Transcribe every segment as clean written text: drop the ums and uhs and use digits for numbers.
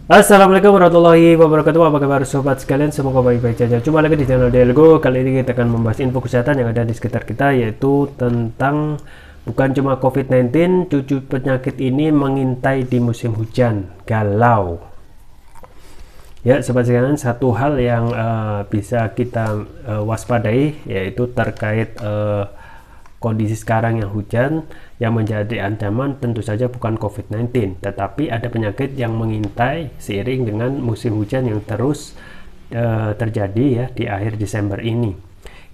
Assalamualaikum warahmatullahi wabarakatuh. Apa kabar sobat sekalian? Semoga baik-baik saja. Jumpa lagi di channel Delgo. Kali ini kita akan membahas info kesehatan yang ada di sekitar kita, yaitu tentang bukan cuma COVID-19, cucu penyakit ini mengintai di musim hujan. Galau. Ya, sobat sekalian, satu hal yang bisa kita waspadai yaitu terkait kondisi sekarang yang hujan, yang menjadi ancaman tentu saja bukan COVID-19, tetapi ada penyakit yang mengintai seiring dengan musim hujan yang terus terjadi ya di akhir Desember ini.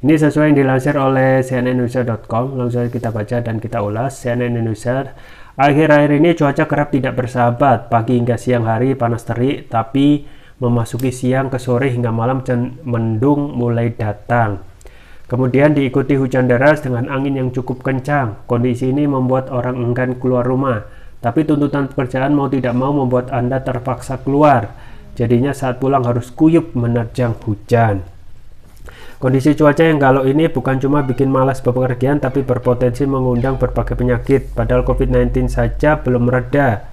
Ini sesuai yang dilansir oleh cnnindonesia.com. Langsung kita baca dan kita ulas. CNN Indonesia, akhir-akhir ini cuaca kerap tidak bersahabat. Pagi hingga siang hari panas terik, tapi memasuki siang ke sore hingga malam mendung mulai datang. Kemudian diikuti hujan deras dengan angin yang cukup kencang. Kondisi ini membuat orang enggan keluar rumah. Tapi tuntutan pekerjaan mau tidak mau membuat Anda terpaksa keluar. Jadinya saat pulang harus kuyup menerjang hujan. Kondisi cuaca yang galau ini bukan cuma bikin malas bepergian, tapi berpotensi mengundang berbagai penyakit. Padahal COVID-19 saja belum reda,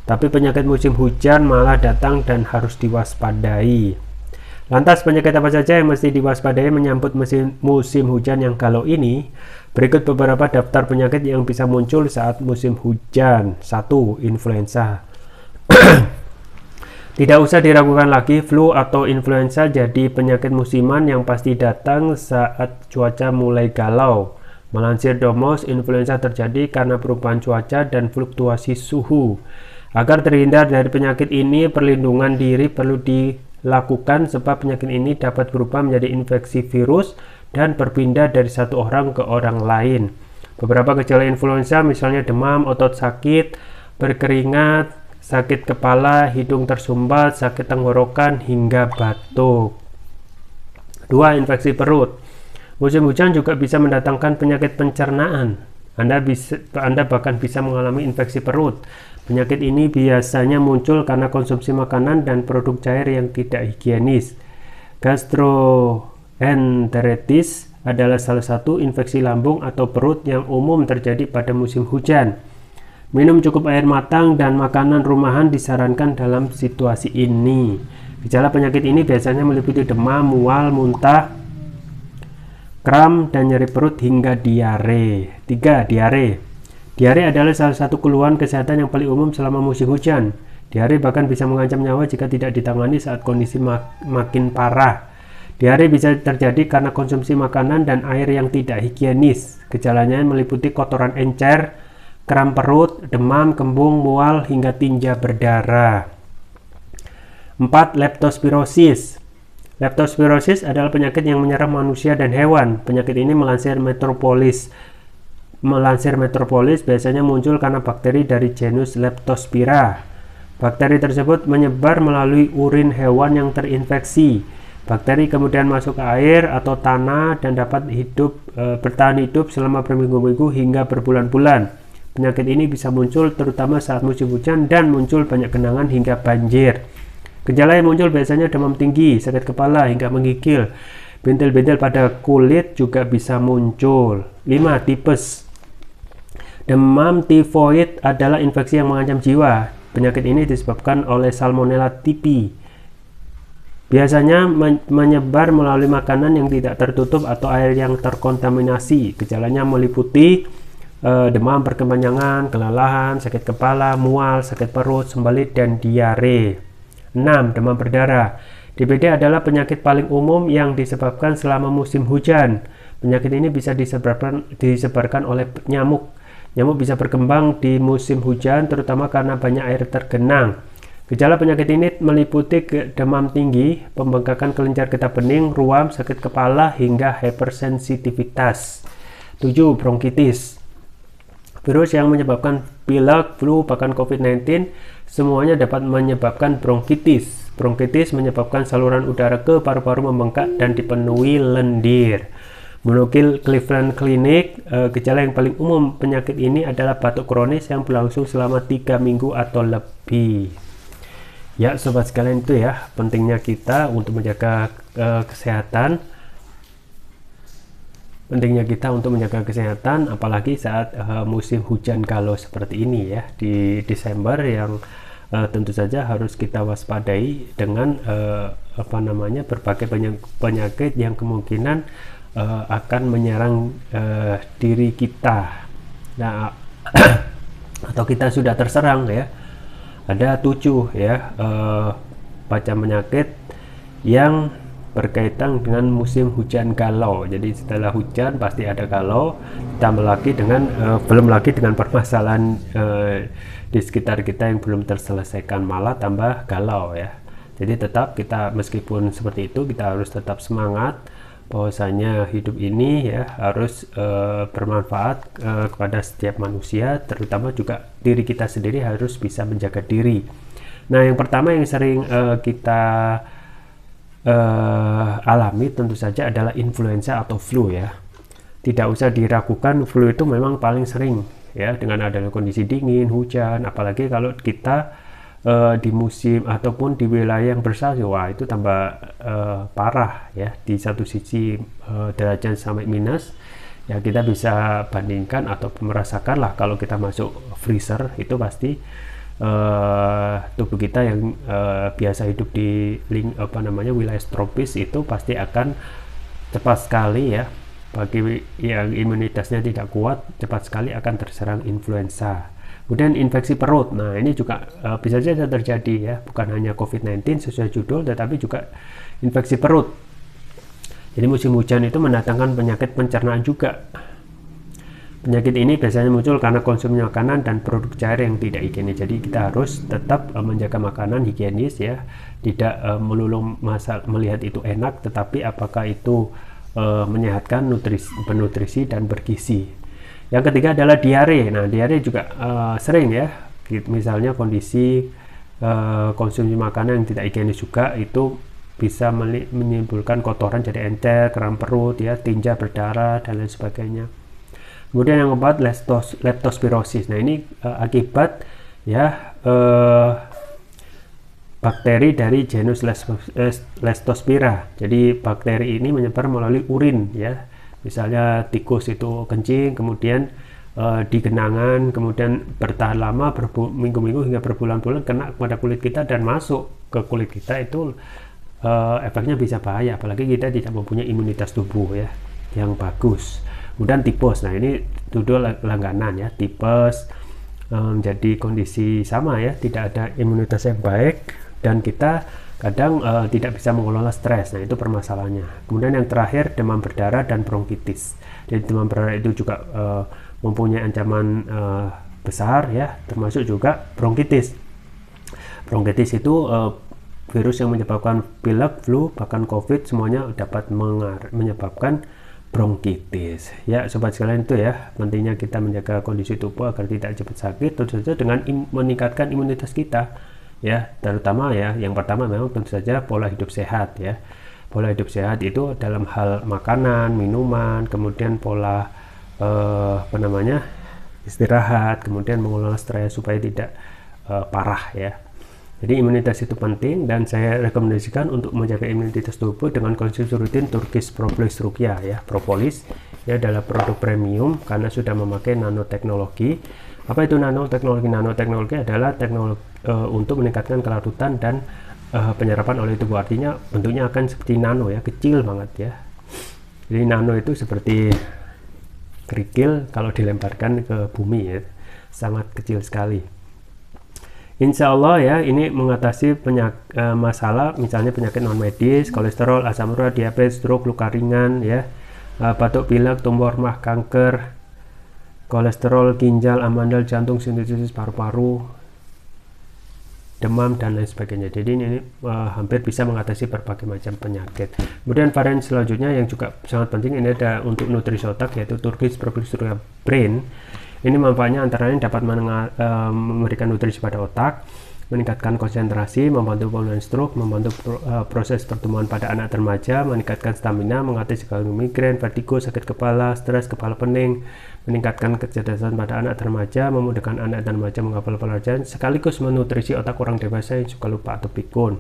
tapi penyakit musim hujan malah datang dan harus diwaspadai. Lantas penyakit apa saja yang mesti diwaspadai menyambut musim hujan yang galau ini? Berikut beberapa daftar penyakit yang bisa muncul saat musim hujan. 1. Influenza. Tidak usah diragukan lagi, flu atau influenza jadi penyakit musiman yang pasti datang saat cuaca mulai galau. Melansir Domos, influenza terjadi karena perubahan cuaca dan fluktuasi suhu. Agar terhindar dari penyakit ini, perlindungan diri perlu dilakukan sebab penyakit ini dapat berubah menjadi infeksi virus dan berpindah dari satu orang ke orang lain. Beberapa gejala influenza misalnya demam, otot sakit, berkeringat, sakit kepala, hidung tersumbat, sakit tenggorokan, hingga batuk. 2. Infeksi perut. Musim hujan juga bisa mendatangkan penyakit pencernaan. Anda bahkan bisa mengalami infeksi perut. Penyakit ini biasanya muncul karena konsumsi makanan dan produk cair yang tidak higienis. Gastroenteritis adalah salah satu infeksi lambung atau perut yang umum terjadi pada musim hujan. Minum cukup air matang dan makanan rumahan disarankan dalam situasi ini. Gejala penyakit ini biasanya meliputi demam, mual, muntah, kram, dan nyeri perut hingga diare. 3. Diare. Diare adalah salah satu keluhan kesehatan yang paling umum selama musim hujan. Diare bahkan bisa mengancam nyawa jika tidak ditangani saat kondisi makin parah. Diare bisa terjadi karena konsumsi makanan dan air yang tidak higienis. Gejalanya meliputi kotoran encer, kram perut, demam, kembung, mual, hingga tinja berdarah. 4. Leptospirosis. Leptospirosis adalah penyakit yang menyerang manusia dan hewan. Penyakit ini melansir Metropolis biasanya muncul karena bakteri dari genus Leptospira. Bakteri tersebut menyebar melalui urin hewan yang terinfeksi. Bakteri kemudian masuk ke air atau tanah dan dapat bertahan hidup selama berminggu-minggu hingga berbulan-bulan. Penyakit ini bisa muncul terutama saat musim hujan dan muncul banyak genangan hingga banjir. Gejala yang muncul biasanya demam tinggi, sakit kepala hingga menggigil. Bintil-bintil pada kulit juga bisa muncul. 5. Tipes. Demam tifoid adalah infeksi yang mengancam jiwa. Penyakit ini disebabkan oleh Salmonella typhi. Biasanya menyebar melalui makanan yang tidak tertutup atau air yang terkontaminasi. Gejalanya meliputi demam berkepanjangan, kelelahan, sakit kepala, mual, sakit perut, sembelit, dan diare. 6. Demam berdarah. DBD adalah penyakit paling umum yang disebabkan selama musim hujan. Penyakit ini bisa disebarkan oleh nyamuk. Nyamuk bisa berkembang di musim hujan terutama karena banyak air tergenang. Gejala penyakit ini meliputi demam tinggi, pembengkakan kelenjar getah bening, ruam, sakit kepala, hingga hypersensitivitas. 7. Bronkitis. Virus yang menyebabkan pilek, flu, bahkan COVID-19 semuanya dapat menyebabkan bronkitis. Bronkitis menyebabkan saluran udara ke paru-paru membengkak dan dipenuhi lendir. Menurut Cleveland Clinic, gejala yang paling umum penyakit ini adalah batuk kronis yang berlangsung selama 3 minggu atau lebih. Ya, sobat sekalian, itu ya pentingnya kita untuk menjaga kesehatan. Pentingnya kita untuk menjaga kesehatan, apalagi saat musim hujan galau seperti ini ya, di Desember yang tentu saja harus kita waspadai dengan berbagai penyakit yang kemungkinan akan menyerang diri kita. Nah, atau kita sudah terserang ya. Ada 7 ya macam penyakit yang berkaitan dengan musim hujan galau. Jadi setelah hujan pasti ada galau, ditambah lagi dengan belum lagi dengan permasalahan di sekitar kita yang belum terselesaikan, malah tambah galau ya. Jadi tetap kita, meskipun seperti itu, kita harus tetap semangat bahwasanya hidup ini ya harus bermanfaat kepada setiap manusia, terutama juga diri kita sendiri harus bisa menjaga diri. Nah, yang pertama yang sering kita alami tentu saja adalah influenza atau flu ya. Tidak usah diragukan, flu itu memang paling sering ya, dengan adanya kondisi dingin, hujan, apalagi kalau kita di musim ataupun di wilayah yang bersalju, wah itu tambah parah ya. Di satu sisi derajat sampai minus ya, kita bisa bandingkan atau merasakan lah kalau kita masuk freezer, itu pasti tubuh kita yang biasa hidup di wilayah tropis itu pasti akan cepat sekali ya, bagi yang imunitasnya tidak kuat, cepat sekali akan terserang influenza. Kemudian infeksi perut, nah ini juga bisa saja terjadi ya, bukan hanya COVID-19 sesuai judul, tetapi juga infeksi perut. Jadi musim hujan itu mendatangkan penyakit pencernaan juga. Penyakit ini biasanya muncul karena konsumsi makanan dan produk cair yang tidak higienis. Jadi kita harus tetap menjaga makanan higienis ya, tidak melulu melihat itu enak, tetapi apakah itu menyehatkan, bernutrisi dan bergizi. Yang ketiga adalah diare. Nah, diare juga sering ya, misalnya kondisi konsumsi makanan yang tidak higienis juga itu bisa menimbulkan kotoran jadi encer, kram perut ya, tinja berdarah dan lain sebagainya. Kemudian yang keempat, leptospirosis. Nah, ini akibat ya bakteri dari genus Leptospira. Jadi bakteri ini menyebar melalui urin ya. Misalnya tikus itu kencing, kemudian di genangan, kemudian bertahan lama, minggu-minggu hingga berbulan-bulan kena pada kulit kita dan masuk ke kulit kita, itu efeknya bisa bahaya, apalagi kita tidak mempunyai imunitas tubuh ya yang bagus. Kemudian tipes, nah ini tuduh langganan ya, tipes menjadi kondisi sama ya, tidak ada imunitas yang baik dan kita kadang tidak bisa mengelola stres. Nah, itu permasalahannya. Kemudian yang terakhir, demam berdarah dan bronkitis. Jadi demam berdarah itu juga mempunyai ancaman besar ya, termasuk juga bronkitis. Bronkitis itu virus yang menyebabkan pilek, flu, bahkan COVID, semuanya dapat menyebabkan bronkitis. Ya, sobat sekalian, itu ya pentingnya kita menjaga kondisi tubuh agar tidak cepat sakit, tentu saja dengan meningkatkan imunitas kita. Ya, terutama ya, yang pertama memang tentu saja pola hidup sehat ya. Pola hidup sehat itu dalam hal makanan, minuman, kemudian pola istirahat, kemudian mengelola stres supaya tidak parah ya. Jadi imunitas itu penting dan saya rekomendasikan untuk menjaga imunitas tubuh dengan konsumsi rutin Turkish Propolis Ruqyah ya. Propolis ya adalah produk premium karena sudah memakai nanoteknologi. Apa itu nanoteknologi? Nanoteknologi adalah teknologi untuk meningkatkan kelarutan dan penyerapan oleh tubuh. Artinya bentuknya akan seperti nano ya, kecil banget ya. Jadi nano itu seperti kerikil kalau dilemparkan ke bumi ya, sangat kecil sekali. Insya Allah ya, ini mengatasi masalah misalnya penyakit non medis, kolesterol, asam urat, diabetes, stroke, luka ringan ya, batuk pilek, tumor mah, kanker, kolesterol, ginjal, amandel, jantung, sintesis paru-paru, demam dan lain sebagainya. Jadi ini hampir bisa mengatasi berbagai macam penyakit. Kemudian varian selanjutnya yang juga sangat penting, ini ada untuk nutrisi otak, yaitu Turkish Propolis Ruqyah Brain. Ini manfaatnya antara lain dapat memberikan nutrisi pada otak, meningkatkan konsentrasi, membantu pemulihan stroke, membantu proses pertumbuhan pada anak remaja, meningkatkan stamina, mengatasi gangguan migrain, vertigo, sakit kepala, stres, kepala pening, meningkatkan kecerdasan pada anak remaja, memudahkan anak dan remaja menghafal pelajaran, sekaligus menutrisi otak orang dewasa yang suka lupa atau pikun.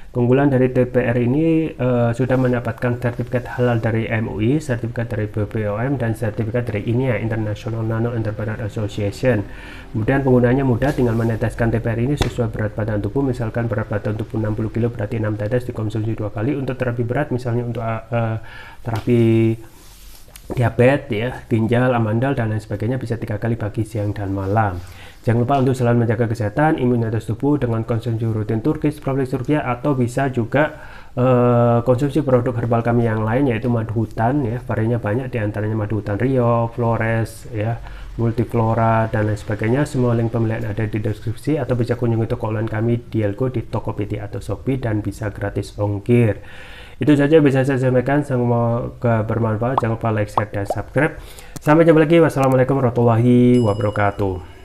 Keunggulan dari TPR ini sudah mendapatkan sertifikat halal dari MUI, sertifikat dari BPOM, dan sertifikat dari INEA, International Nano Entrepreneur Association. Kemudian penggunanya mudah, tinggal meneteskan TPR ini sesuai berat badan tubuh. Misalkan berat badan tubuh 60 kg, berarti 6 tetes dikonsumsi 2 kali. Untuk terapi berat, misalnya untuk terapi diabetes, ya, ginjal, amandel, dan lain sebagainya, bisa 3 kali pagi, siang, dan malam. Jangan lupa untuk selalu menjaga kesehatan, imunitas tubuh dengan konsumsi rutin Turkish Prophylaxis Turkiya, atau bisa juga konsumsi produk herbal kami yang lain, yaitu madu hutan, ya, variannya banyak, diantaranya madu hutan Rio, Flores, ya, Multiflora, dan lain sebagainya. Semua link pembelian ada di deskripsi, atau bisa kunjungi toko online kami di Elgo, di Tokopedia atau Shopee, dan bisa gratis ongkir. Itu saja bisa saya sampaikan, semoga bermanfaat. Jangan lupa like, share, dan subscribe. Sampai jumpa lagi. Wassalamualaikum warahmatullahi wabarakatuh.